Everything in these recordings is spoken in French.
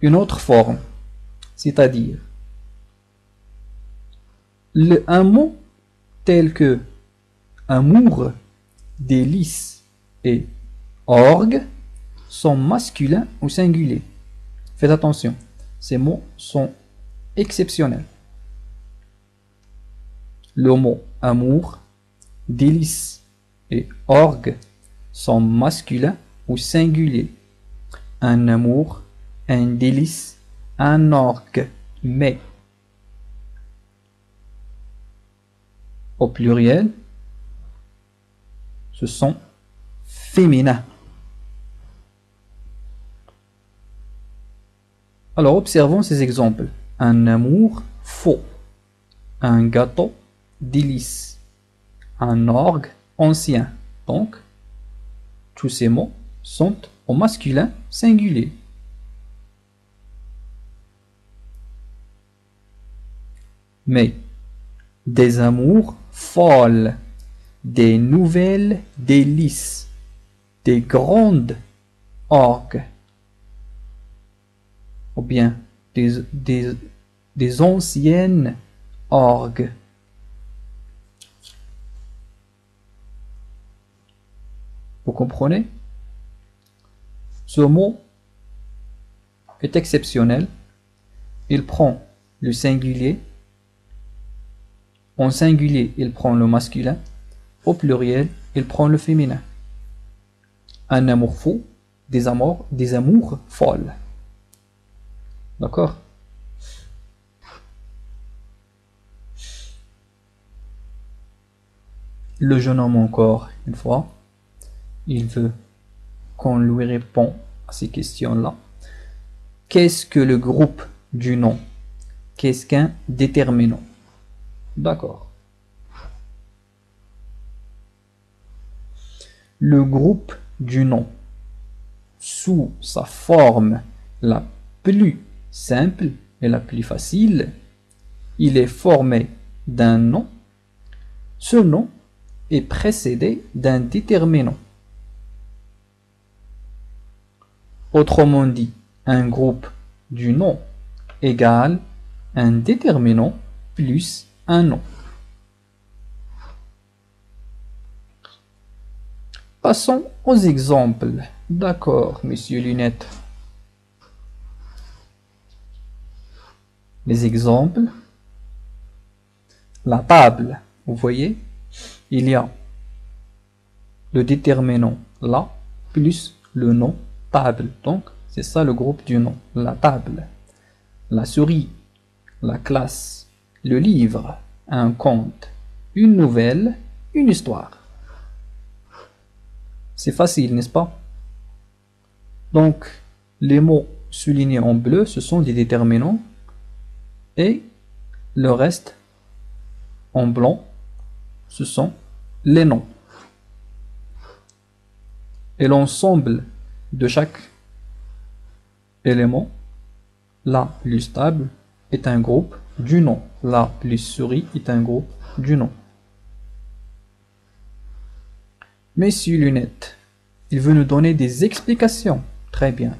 une autre forme, c'est-à-dire un mot tel que amour, délice et orgue sont masculins ou singuliers. Faites attention, ces mots sont exceptionnels. Le mot amour, délice et orgue sont masculins ou singuliers. Un amour, un délice, un orgue, mais au pluriel, ce sont féminins. Alors observons ces exemples. Un amour faux, un gâteau délice, un orgue ancien. Donc, tous ces mots sont au masculin singulier. Mais des amours folles, des nouvelles délices, des grandes orgues, ou bien des anciennes orgues. Vous comprenez? Ce mot est exceptionnel. Il prend le singulier. En singulier, il prend le masculin. Au pluriel, il prend le féminin. Un amour fou, des amours folles. D'accord? Le jeune homme encore, une fois, il veut qu'on lui réponde à ces questions-là. Qu'est-ce que le groupe du nom? Qu'est-ce qu'un déterminant? D'accord. Le groupe du nom, sous sa forme la plus simple et la plus facile, il est formé d'un nom. Ce nom est précédé d'un déterminant. Autrement dit, un groupe du nom égale un déterminant plus un nom. Passons aux exemples. D'accord, monsieur Lunette. Les exemples. La table, vous voyez, il y a le déterminant là plus le nom table. Donc, c'est ça le groupe du nom, la table. La souris, la classe, le livre, un conte, une nouvelle, une histoire. C'est facile, n'est-ce pas? Donc, les mots soulignés en bleu, ce sont des déterminants et le reste en blanc, ce sont les noms. Et l'ensemble de chaque élément, la plus table, est un groupe du nom. La plus souris est un groupe du nom. Monsieur Lunette, il veut nous donner des explications. Très bien.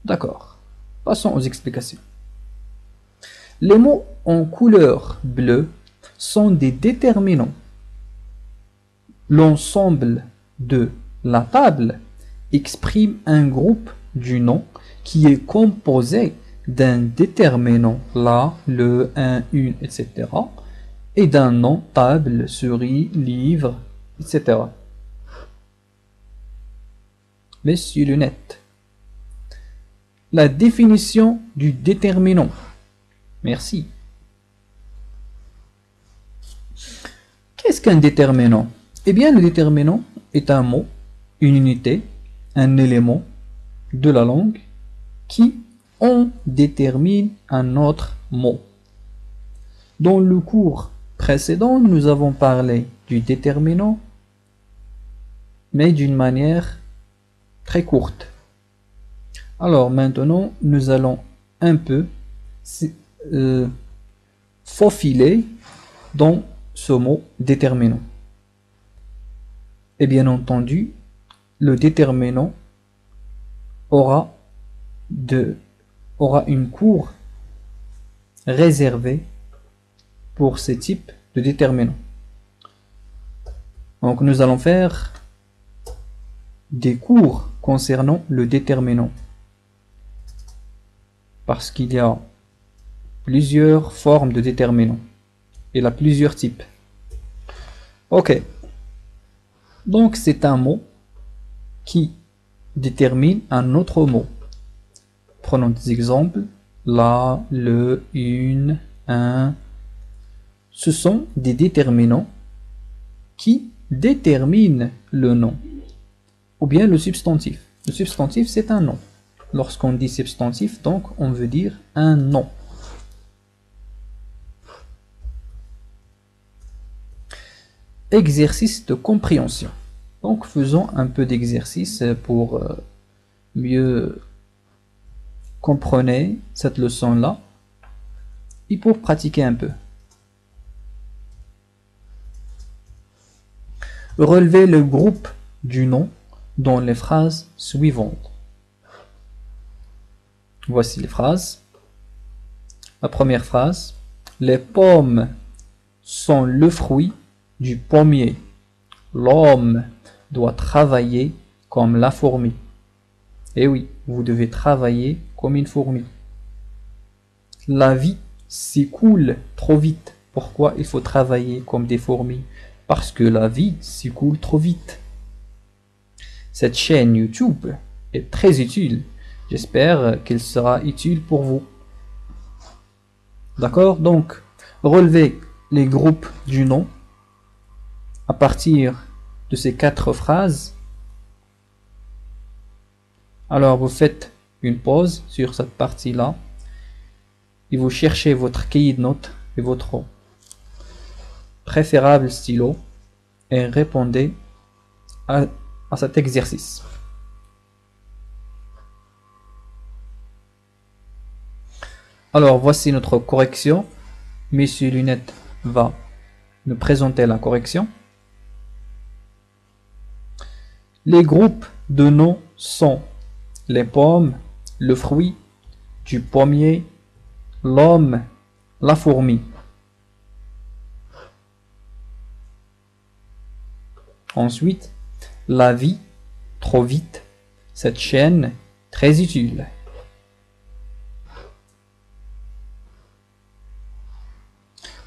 D'accord. Passons aux explications. Les mots en couleur bleue sont des déterminants. L'ensemble de la table exprime un groupe du nom qui est composé d'un déterminant, la, le, un, une, etc. et d'un nom, table, souris, livre, etc. Monsieur Lunette. La définition du déterminant. Merci. Qu'est-ce qu'un déterminant? Eh bien, le déterminant est un mot, une unité, un élément de la langue qui en détermine un autre mot. Dans le cours précédent, nous avons parlé du déterminant, mais d'une manière très courte. Alors maintenant, nous allons un peu faufiler dans ce mot déterminant. Et bien entendu, le déterminant aura aura une cour réservée pour ces types de déterminants. Donc nous allons faire des cours concernant le déterminant. Parce qu'il y a plusieurs formes de déterminants. Il a plusieurs types. Ok. Donc c'est un mot qui détermine un autre mot. Prenons des exemples. La, le, une, un. Ce sont des déterminants qui déterminent le nom. Ou bien le substantif. Le substantif, c'est un nom. Lorsqu'on dit substantif, donc, on veut dire un nom. Exercice de compréhension. Donc, faisons un peu d'exercice pour mieux comprendre cette leçon-là et pour pratiquer un peu. Relevez le groupe du nom dans les phrases suivantes. Voici les phrases. La première phrase. Les pommes sont le fruit du pommier. L'homme doit travailler comme la fourmi. Eh oui, vous devez travailler comme une fourmi. La vie s'écoule trop vite. Pourquoi il faut travailler comme des fourmis? Parce que la vie s'écoule trop vite. Cette chaîne YouTube est très utile. J'espère qu'elle sera utile pour vous. D'accord? Donc, relevez les groupes du nom à partir de ces 4 phrases. Alors, vous faites une pause sur cette partie-là et vous cherchez votre cahier de notes et votre préférable stylo et répondez à cet exercice. Alors, voici notre correction. Monsieur Lunette va nous présenter la correction. Les groupes de noms sont les pommes, le fruit, du pommier, l'homme, la fourmi. Ensuite, la vie, trop vite, cette chaîne, très utile.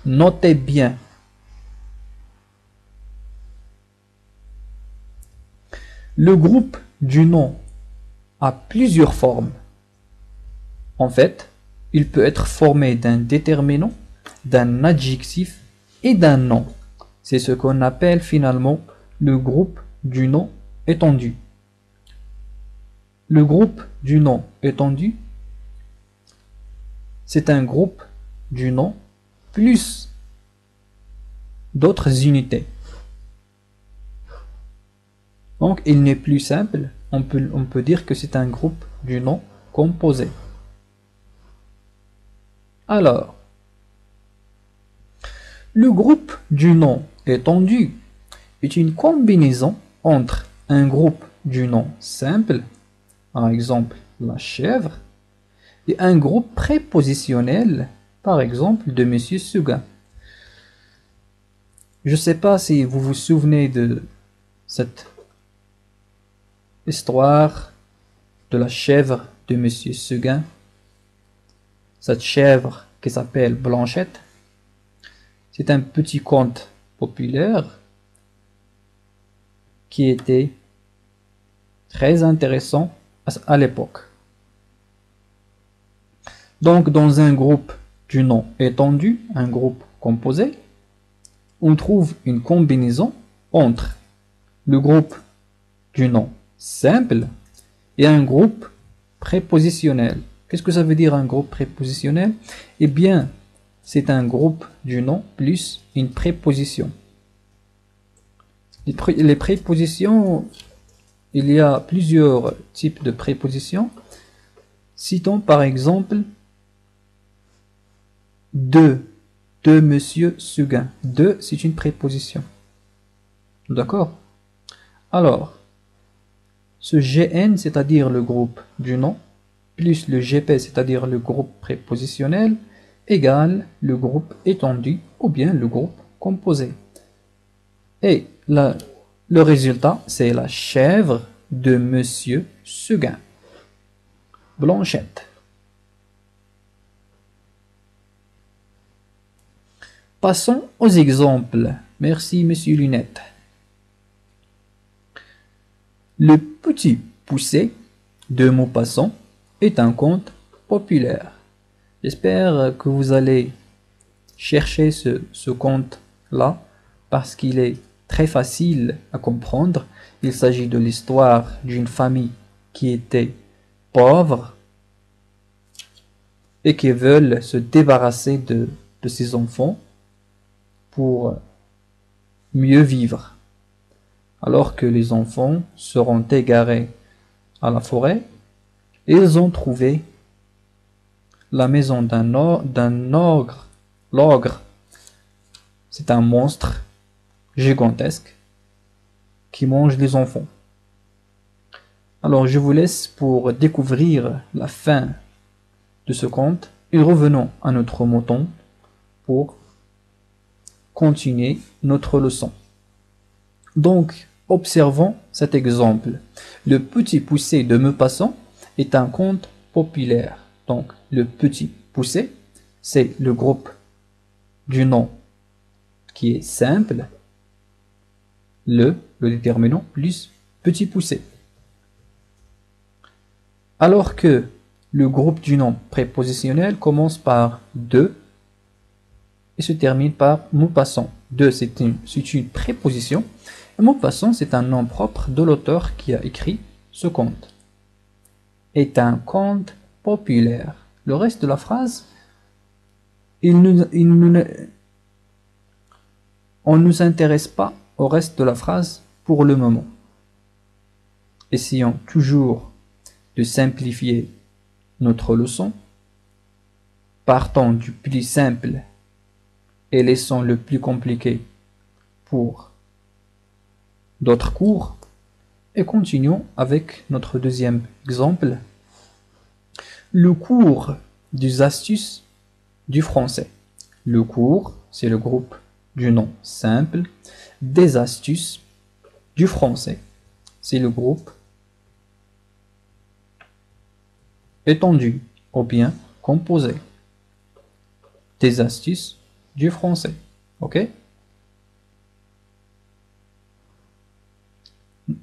Notez bien. Le groupe du nom a plusieurs formes. En fait, il peut être formé d'un déterminant, d'un adjectif et d'un nom. C'est ce qu'on appelle finalement le groupe du nom étendu. Le groupe du nom étendu, c'est un groupe du nom plus d'autres unités. Donc, il n'est plus simple. On peut dire que c'est un groupe du nom composé. Alors, le groupe du nom étendu est une combinaison entre un groupe du nom simple, par exemple la chèvre, et un groupe prépositionnel, par exemple de Monsieur Seguin. Je ne sais pas si vous vous souvenez de cette histoire de la chèvre de Monsieur Seguin. Cette chèvre qui s'appelle Blanchette. C'est un petit conte populaire qui était très intéressant à l'époque. Donc, dans un groupe du nom étendu, un groupe composé, on trouve une combinaison entre le groupe du nom simple et un groupe prépositionnel. Qu'est-ce que ça veut dire un groupe prépositionnel? Eh bien, c'est un groupe du nom plus une préposition. Les prépositions, il y a plusieurs types de prépositions. Citons par exemple de Monsieur Seguin. De, c'est une préposition. D'accord? Alors, ce GN, c'est-à-dire le groupe du nom, plus le GP, c'est-à-dire le groupe prépositionnel, égale le groupe étendu ou bien le groupe composé. Et le résultat, c'est la chèvre de Monsieur Seguin. Blanchette. Passons aux exemples. Merci, Monsieur Lunette. Le petit poussé de Maupassant est un conte populaire. J'espère que vous allez chercher ce conte-là parce qu'il est très facile à comprendre. Il s'agit de l'histoire d'une famille qui était pauvre et qui veulent se débarrasser de ses enfants pour mieux vivre. Alors que les enfants seront égarés à la forêt, ils ont trouvé la maison d'un ogre. L'ogre, c'est un monstre gigantesque qui mange les enfants. Alors je vous laisse pour découvrir la fin de ce conte et revenons à notre mouton pour continuer notre leçon. Donc, observons cet exemple. Le petit poussé de Maupassant est un conte populaire. Donc, le petit poussé, c'est le groupe du nom qui est simple, le déterminant plus petit poussé. Alors que le groupe du nom prépositionnel commence par de et se termine par Maupassant. De, c'est une préposition. Et Maupassant, c'est un nom propre de l'auteur qui a écrit ce conte. Est un conte populaire. Le reste de la phrase, on ne nous intéresse pas au reste de la phrase pour le moment. Essayons toujours de simplifier notre leçon. Partons du plus simple et laissons le plus compliqué pour d'autres cours. Et continuons avec notre deuxième exemple. Le cours des astuces du français. Le cours, c'est le groupe du nom simple. Des astuces du français, c'est le groupe étendu ou bien composé. Des astuces du français. Ok?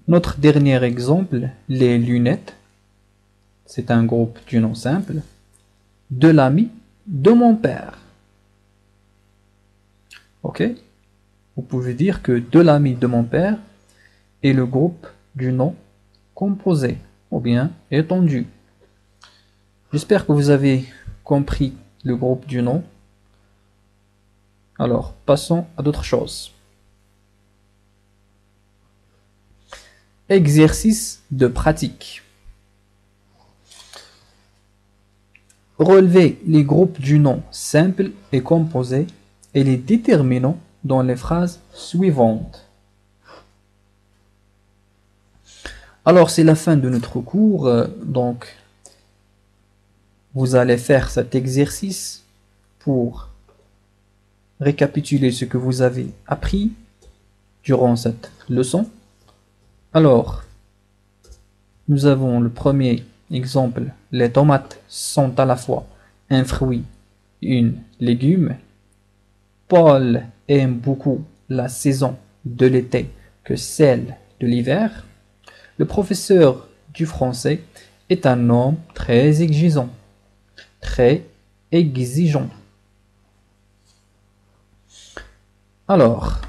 Notre dernier exemple, les lunettes. C'est un groupe du nom simple. De l'ami de mon père. Ok? Vous pouvez dire que de l'ami de mon père est le groupe du nom composé ou bien étendu. J'espère que vous avez compris le groupe du nom. Alors, passons à d'autres choses. Exercice de pratique. Relevez les groupes du nom simple et composé et les déterminants dans les phrases suivantes. Alors, c'est la fin de notre cours, donc vous allez faire cet exercice pour récapituler ce que vous avez appris durant cette leçon. Alors, nous avons le premier exemple. Les tomates sont à la fois un fruit et un légume. Paul aime beaucoup la saison de l'été que celle de l'hiver. Le professeur du français est un homme très exigeant. Très exigeant. Alors,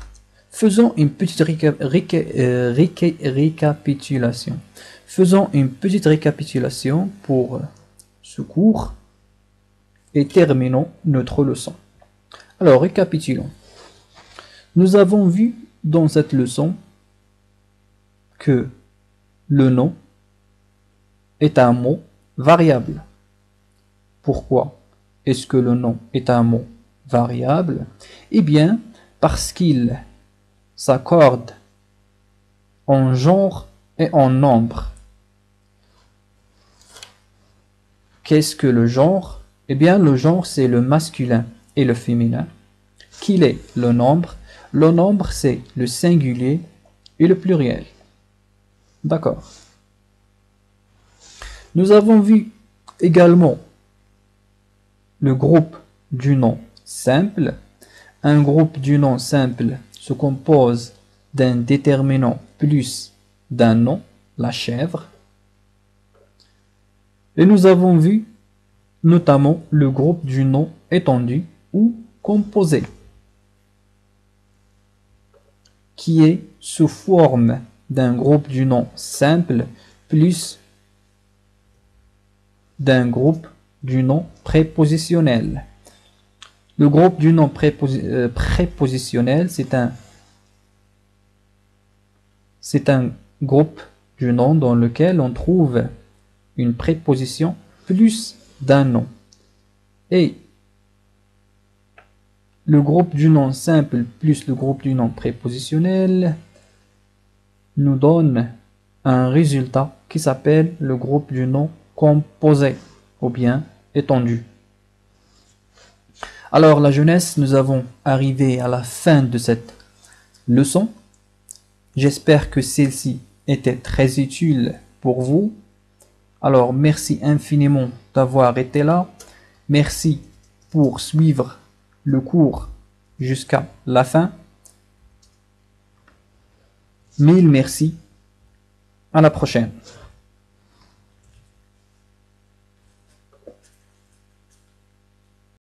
faisons une petite récapitulation. Faisons une petite récapitulation pour ce cours et terminons notre leçon. Alors, récapitulons. Nous avons vu dans cette leçon que le nom est un mot variable. Pourquoi est-ce que le nom est un mot variable? Eh bien, parce qu'il s'accorde en genre et en nombre. Qu'est-ce que le genre? Eh bien, le genre, c'est le masculin et le féminin. Qu'il est le nombre? Le nombre, c'est le singulier et le pluriel. D'accord. Nous avons vu également le groupe du nom simple. Un groupe du nom simple se compose d'un déterminant plus d'un nom, la chèvre. Et nous avons vu notamment le groupe du nom étendu ou composé, qui est sous forme d'un groupe du nom simple plus d'un groupe du nom prépositionnel. Le groupe du nom prépositionnel, c'est un groupe du nom dans lequel on trouve une préposition plus d'un nom. Et le groupe du nom simple plus le groupe du nom prépositionnel nous donne un résultat qui s'appelle le groupe du nom composé ou bien étendu. Alors la jeunesse, nous avons arrivé à la fin de cette leçon. J'espère que celle-ci était très utile pour vous. Alors merci infiniment d'avoir été là. Merci pour suivre le cours jusqu'à la fin. Mille merci. À la prochaine.